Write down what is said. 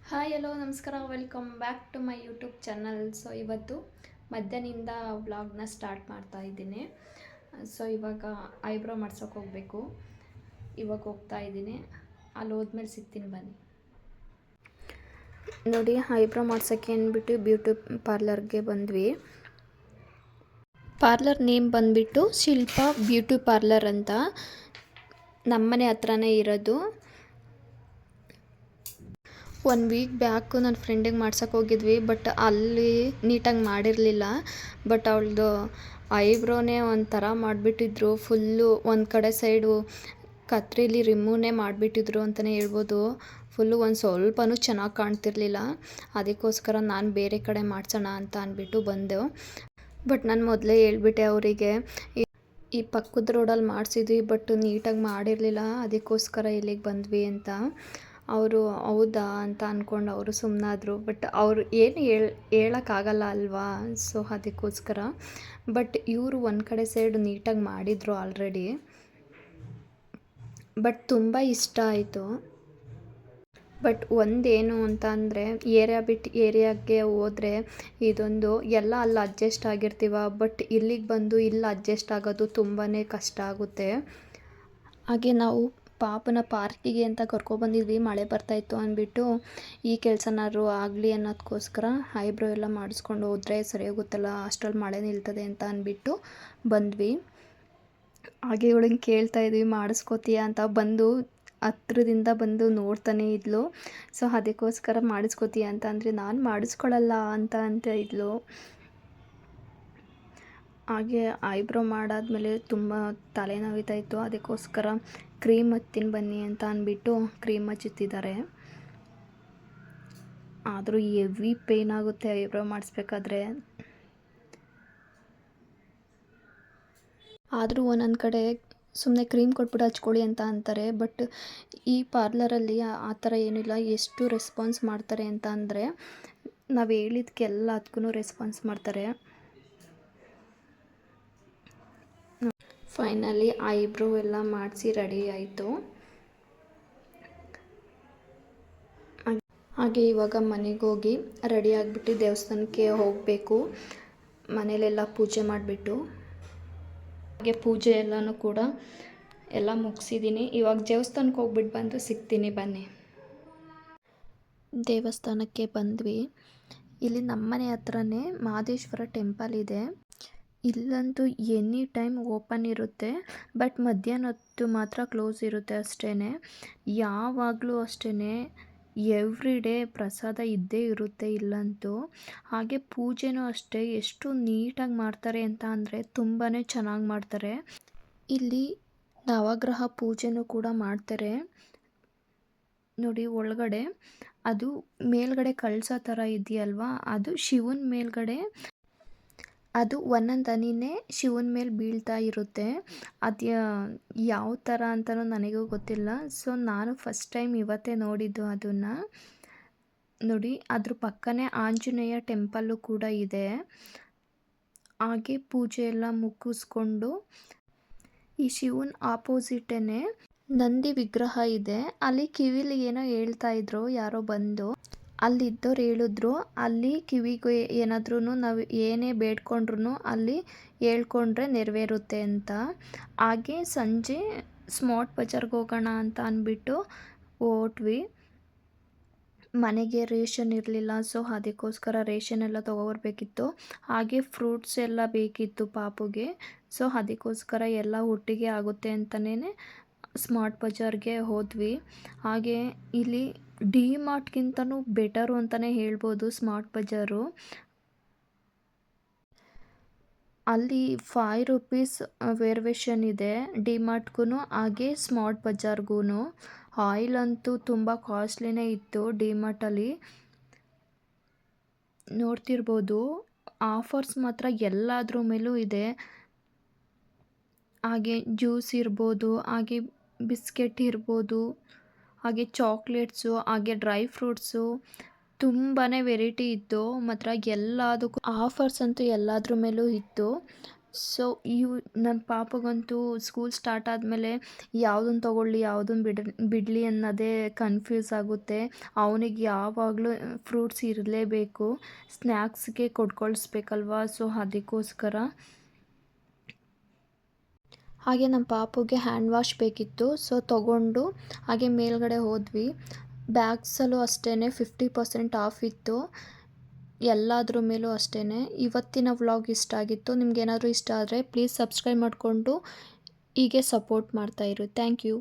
Hi hello ನಮಸ್ಕಾರ welcome back to my YouTube channel. So ಇವತ್ತು ಮಧ್ಯಾಹ್ನದಿಂದ ವ್ಲಾಗ್ನ ಸ್ಟಾರ್ಟ್ ಮಾಡ್ತಾ ಇದ್ದೀನಿ. ಸೊ ಇವಾಗ ಐಬ್ರೋ ಮಾಡ್ಸೋಕೆ ಹೋಗಬೇಕು. ಇವಾಗ ಹೋಗ್ತಾ ಇದ್ದೀನಿ, ಅಲ್ಲಿ ಹೋದ್ಮೇಲೆ ಸಿಗ್ತೀನಿ ಬನ್ನಿ. ನೋಡಿ, ಐಬ್ರೋ ಮಾಡ್ಸೋಕ್ಕೆ ಅಂದ್ಬಿಟ್ಟು ಬ್ಯೂಟಿ ಪಾರ್ಲರ್ಗೆ ಬಂದ್ವಿ. ಪಾರ್ಲರ್ ನೇಮ್ ಬಂದುಬಿಟ್ಟು ಶಿಲ್ಪ ಬ್ಯೂಟಿ ಪಾರ್ಲರ್ ಅಂತ, ನಮ್ಮನೆ ಹತ್ರನೇ ಇರೋದು. 1 ವೀಕ್ ಬ್ಯಾಕು ನನ್ನ ಫ್ರೆಂಡಿಗೆ ಮಾಡ್ಸೋಕೆ ಹೋಗಿದ್ವಿ, ಬಟ್ ಅಲ್ಲಿ ನೀಟಾಗಿ ಮಾಡಿರಲಿಲ್ಲ. ಬಟ್ ಅವಳದು ಐಬ್ರೋನೇ ಒಂಥರ ಮಾಡಿಬಿಟ್ಟಿದ್ರು. ಫುಲ್ಲು ಒಂದು ಕಡೆ ಸೈಡು ಕತ್ರಿಲಿ ರಿಮೂವ್ನೇ ಮಾಡಿಬಿಟ್ಟಿದ್ರು ಅಂತಲೇ ಹೇಳ್ಬೋದು. ಫುಲ್ಲು ಒಂದು ಸ್ವಲ್ಪನೂ ಚೆನ್ನಾಗಿ ಕಾಣ್ತಿರ್ಲಿಲ್ಲ. ಅದಕ್ಕೋಸ್ಕರ ನಾನು ಬೇರೆ ಕಡೆ ಮಾಡಿಸೋಣ ಅಂತ ಅಂದ್ಬಿಟ್ಟು ಬಂದೆವು. ಬಟ್ ನಾನು ಮೊದಲೇ ಹೇಳ್ಬಿಟ್ಟೆ ಅವರಿಗೆ, ಈ ಪಕ್ಕದ ರೋಡಲ್ಲಿ ಮಾಡಿಸಿದ್ವಿ ಬಟ್ ನೀಟಾಗಿ ಮಾಡಿರಲಿಲ್ಲ, ಅದಕ್ಕೋಸ್ಕರ ಇಲ್ಲಿಗೆ ಬಂದ್ವಿ ಅಂತ. ಅವರು ಹೌದಾ ಅಂತ ಅಂದ್ಕೊಂಡು ಅವರು ಸುಮ್ಮನಾದರು. ಬಟ್ ಅವರು ಏನು ಹೇಳೋಕ್ಕಾಗಲ್ಲ ಅಲ್ವಾ, ಸೊ ಅದಕ್ಕೋಸ್ಕರ. ಬಟ್ ಇವರು ಒಂದು ಕಡೆ ಸೈಡ್ ನೀಟಾಗಿ ಮಾಡಿದರು ಆಲ್ರೆಡಿ. ಬಟ್ ತುಂಬ ಇಷ್ಟ ಆಯಿತು. ಬಟ್ ಒಂದೇನು ಅಂತ ಅಂದರೆ, ಏರಿಯಾ ಬಿಟ್ಟು ಏರಿಯಾಗೆ ಹೋದರೆ ಇದೊಂದು ಎಲ್ಲ ಅಲ್ಲಿ ಅಡ್ಜಸ್ಟ್ ಆಗಿರ್ತೀವ, ಬಟ್ ಇಲ್ಲಿಗೆ ಬಂದು ಇಲ್ಲಿ ಅಡ್ಜಸ್ಟ್ ಆಗೋದು ತುಂಬಾ ಕಷ್ಟ ಆಗುತ್ತೆ. ಹಾಗೆ ನಾವು ಪಾಪನ ಪಾರ್ಕಿಗೆ ಅಂತ ಕರ್ಕೊಬಂದಿದ್ವಿ, ಮಳೆ ಬರ್ತಾಯಿತ್ತು ಅಂದ್ಬಿಟ್ಟು ಈ ಕೆಲಸನಾದ್ರು ಆಗಲಿ ಅನ್ನೋದಕ್ಕೋಸ್ಕರ ಐಬ್ರೋ ಎಲ್ಲ ಮಾಡಿಸ್ಕೊಂಡು ಹೋದರೆ ಸರಿ ಹೋಗುತ್ತಲ್ಲ, ಅಷ್ಟರಲ್ಲಿ ಮಳೆ ನಿಲ್ತದೆ ಅಂತ ಅಂದ್ಬಿಟ್ಟು ಬಂದ್ವಿ. ಹಾಗೆ ಇವಳಿಗೆ ಕೇಳ್ತಾ ಇದ್ವಿ ಮಾಡಿಸ್ಕೋತೀಯಾ ಅಂತ. ಹತ್ರದಿಂದ ಬಂದು ನೋಡ್ತಾನೆ ಇದ್ಲು. ಸೊ ಅದಕ್ಕೋಸ್ಕರ ಮಾಡಿಸ್ಕೋತೀಯ ಅಂತ ಅಂದರೆ ನಾನು ಮಾಡಿಸ್ಕೊಳ್ಳಲ್ಲ ಅಂತ ಇದ್ಲು. ಹಾಗೆ ಐಬ್ರೋ ಮಾಡಾದ್ಮೇಲೆ ತುಂಬ ತಲೆನೋವಿತಾಯಿತ್ತು, ಅದಕ್ಕೋಸ್ಕರ ಕ್ರೀಮ್ ಹಚ್ತೀನಿ ಬನ್ನಿ ಅಂತ ಅಂದ್ಬಿಟ್ಟು ಕ್ರೀಮ್ ಹಚ್ಚುತ್ತಿದ್ದಾರೆ. ಆದರೂ ಹೆವಿ ಪೇಯ್ನ್ ಆಗುತ್ತೆ ಐಬ್ರೋ ಮಾಡಿಸ್ಬೇಕಾದ್ರೆ. ಆದರೂ ಒಂದೊಂದು ಕಡೆ ಸುಮ್ಮನೆ ಕ್ರೀಮ್ ಕೊಟ್ಬಿಟ್ಟು ಹಚ್ಕೊಳ್ಳಿ ಅಂತ ಅಂತಾರೆ. ಬಟ್ ಈ ಪಾರ್ಲರಲ್ಲಿ ಆ ಥರ ಏನಿಲ್ಲ. ಎಷ್ಟು ರೆಸ್ಪಾನ್ಸ್ ಮಾಡ್ತಾರೆ ಅಂತ ಅಂದರೆ, ನಾವು ಹೇಳಿದ್ಕೆಲ್ಲದಕ್ಕೂ ರೆಸ್ಪಾನ್ಸ್ ಮಾಡ್ತಾರೆ. ಫೈನಲಿ ಐಬ್ರೋ ಎಲ್ಲ ಮಾಡಿಸಿ ರೆಡಿ ಆಯಿತು. ಹಾಗೆ ಇವಾಗ ಮನೆಗೆ ಹೋಗಿ ರೆಡಿ ಆಗಿಬಿಟ್ಟು ದೇವಸ್ಥಾನಕ್ಕೆ ಹೋಗಬೇಕು. ಮನೇಲೆಲ್ಲ ಪೂಜೆ ಮಾಡಿಬಿಟ್ಟು, ಹಾಗೆ ಪೂಜೆ ಎಲ್ಲನೂ ಕೂಡ ಎಲ್ಲ ಮುಗಿಸಿದ್ದೀನಿ. ಇವಾಗ ದೇವಸ್ಥಾನಕ್ಕೆ ಹೋಗ್ಬಿಟ್ಟು ಬಂದು ಸಿಗ್ತೀನಿ ಬನ್ನಿ. ದೇವಸ್ಥಾನಕ್ಕೆ ಬಂದ್ವಿ. ಇಲ್ಲಿ ನಮ್ಮನೆ ಹತ್ರನೇ ಮಹದೇಶ್ವರ ಟೆಂಪಲ್ ಇದೆ. ಇಲ್ಲಂತೂ ಎನಿ ಟೈಮ್ ಓಪನ್ ಇರುತ್ತೆ, ಬಟ್ ಮಧ್ಯಾಹ್ನ ಹೊತ್ತು ಮಾತ್ರ ಕ್ಲೋಸ್ ಇರುತ್ತೆ ಅಷ್ಟೇ. ಯಾವಾಗಲೂ ಅಷ್ಟೇ, ಎವ್ರಿ ಡೇ ಪ್ರಸಾದ ಇದ್ದೇ ಇರುತ್ತೆ ಇಲ್ಲಂತೂ. ಹಾಗೆ ಪೂಜೆನೂ ಅಷ್ಟೇ, ಎಷ್ಟು ನೀಟಾಗಿ ಮಾಡ್ತಾರೆ ಅಂತ ಅಂದರೆ ತುಂಬಾ ಚೆನ್ನಾಗಿ ಮಾಡ್ತಾರೆ. ಇಲ್ಲಿ ನವಗ್ರಹ ಪೂಜೆನೂ ಕೂಡ ಮಾಡ್ತಾರೆ. ನೋಡಿ ಒಳಗಡೆ ಅದು ಮೇಲ್ಗಡೆ ಕಳಸ ಥರ ಇದೆಯಲ್ವಾ, ಅದು ಶಿವನ ಮೇಲ್ಗಡೆ, ಅದು ಒಂದೊಂದು ಹನಿನೇ ಶಿವನ ಮೇಲೆ ಬೀಳ್ತಾ ಇರುತ್ತೆ. ಅದು ಯಾವ ಥರ ಅಂತಲೂ ನನಗೂ ಗೊತ್ತಿಲ್ಲ. ಸೊ ನಾನು ಫಸ್ಟ್ ಟೈಮ್ ಇವತ್ತೇ ನೋಡಿದ್ದು ಅದನ್ನು. ನೋಡಿ, ಅದ್ರ ಪಕ್ಕನೇ ಆಂಜನೇಯ ಟೆಂಪಲ್ಲು ಕೂಡ ಇದೆ. ಹಾಗೆ ಪೂಜೆ ಎಲ್ಲ ಮುಗಿಸ್ಕೊಂಡು ಈ ಶಿವನ ಆಪೋಸಿಟೇ ನಂದಿ ವಿಗ್ರಹ ಇದೆ. ಅಲ್ಲಿ ಕಿವಿಲಿ ಏನೋ ಹೇಳ್ತಾ ಇದ್ರು ಯಾರೋ ಬಂದು. ಅಲ್ಲಿದ್ದವ್ರು ಹೇಳಿದ್ರು, ಅಲ್ಲಿ ಕಿವಿಗೆ ಏನಾದ್ರೂ ನಾವು ಏನೇ ಬೇಡ್ಕೊಂಡ್ರು ಅಲ್ಲಿ ಹೇಳ್ಕೊಂಡ್ರೆ ನೆರವೇರುತ್ತೆ ಅಂತ. ಹಾಗೆ ಸಂಜೆ ಸ್ಮಾರ್ಟ್ ಬಜಾರ್ಗೆ ಹೋಗೋಣ ಅಂತ ಅಂದ್ಬಿಟ್ಟು ಹೊರಟ್ವಿ. ಮನೆಗೆ ರೇಷನ್ ಇರಲಿಲ್ಲ, ಸೊ ಅದಕ್ಕೋಸ್ಕರ ರೇಷನ್ ಎಲ್ಲ ತೊಗೊಬರ್ಬೇಕಿತ್ತು. ಹಾಗೆ ಫ್ರೂಟ್ಸ್ ಎಲ್ಲ ಬೇಕಿತ್ತು ಪಾಪುಗೆ. ಸೊ ಅದಕ್ಕೋಸ್ಕರ ಎಲ್ಲ ಒಟ್ಟಿಗೆ ಆಗುತ್ತೆ ಅಂತಲೇ ಸ್ಮಾರ್ಟ್ ಬಜಾರ್ಗೆ ಹೋದ್ವಿ. ಹಾಗೆ ಇಲ್ಲಿ ಡಿ ಮಾರ್ಟ್ಗಿಂತನೂ ಬೆಟರು ಅಂತಲೇ ಹೇಳ್ಬೋದು ಸ್ಮಾರ್ಟ್ ಬಜಾರು. ಅಲ್ಲಿ 5 ರೂಪೀಸ್ ವೇರಿಯೇಷನ್ ಇದೆ ಡಿ ಮಾರ್ಟ್ಗೂ ಹಾಗೆ ಸ್ಮಾರ್ಟ್ ಬಜಾರ್ಗೂ. ಆಯಿಲ್ ಅಂತೂ ತುಂಬ ಕಾಸ್ಟ್ಲಿನೇ ಇತ್ತು ಡಿ ಮಾರ್ಟಲ್ಲಿ. ನೋಡ್ತಿರ್ಬೋದು, ಆಫರ್ಸ್ ಮಾತ್ರ ಎಲ್ಲದ್ರ ಮೇಲೂ ಇದೆ. ಹಾಗೆ ಜ್ಯೂಸ್ ಇರ್ಬೋದು, ಹಾಗೆ ಬಿಸ್ಕೆಟ್ ಇರ್ಬೋದು, ಹಾಗೆ ಚಾಕ್ಲೇಟ್ಸು, ಹಾಗೆ ಡ್ರೈ ಫ್ರೂಟ್ಸು, ತುಂಬಾ ವೆರೈಟಿ ಇತ್ತು ಮಾತ್ರ. ಎಲ್ಲದಕ್ಕೂ ಆಫರ್ಸ್ ಅಂತೂ ಎಲ್ಲದ್ರ ಮೇಲೂ ಇತ್ತು. ಸೊ ನನ್ನ ಪಾಪಗಂತೂ ಸ್ಕೂಲ್ ಸ್ಟಾರ್ಟ್ ಆದಮೇಲೆ ಯಾವುದನ್ನು ತೊಗೊಳ್ಳಿ ಯಾವುದನ್ನು ಬಿಡಲಿ ಅನ್ನೋದೇ ಕನ್ಫ್ಯೂಸ್ ಆಗುತ್ತೆ. ಅವನಿಗೆ ಯಾವಾಗಲೂ ಫ್ರೂಟ್ಸ್ ಇರಲೇಬೇಕು, ಸ್ನ್ಯಾಕ್ಸ್ಗೆ ಕೊಟ್ಕಳಿಸ್ಬೇಕಲ್ವಾ, ಸೊ ಅದಕ್ಕೋಸ್ಕರ. ಹಾಗೆ ನಮ್ಮ ಪಾಪುಗೆ ಹ್ಯಾಂಡ್ ವಾಶ್ ಬೇಕಿತ್ತು, ಸೊ ತೊಗೊಂಡು ಹಾಗೆ ಮೇಲ್ಗಡೆ ಹೋದ್ವಿ. ಬ್ಯಾಗ್ಸಲ್ಲೂ ಅಷ್ಟೇ 50% ಆಫ್ ಇತ್ತು, ಎಲ್ಲದ್ರ ಮೇಲೂ ಅಷ್ಟೇ. ಇವತ್ತಿನ ವ್ಲಾಗ್ ಇಷ್ಟ ಆಗಿತ್ತು. ನಿಮ್ಗೇನಾದರೂ ಇಷ್ಟ ಆದರೆ ಪ್ಲೀಸ್ ಸಬ್ಸ್ಕ್ರೈಬ್ ಮಾಡಿಕೊಂಡು ಹೀಗೆ ಸಪೋರ್ಟ್ ಮಾಡ್ತಾಯಿರು. Thank you.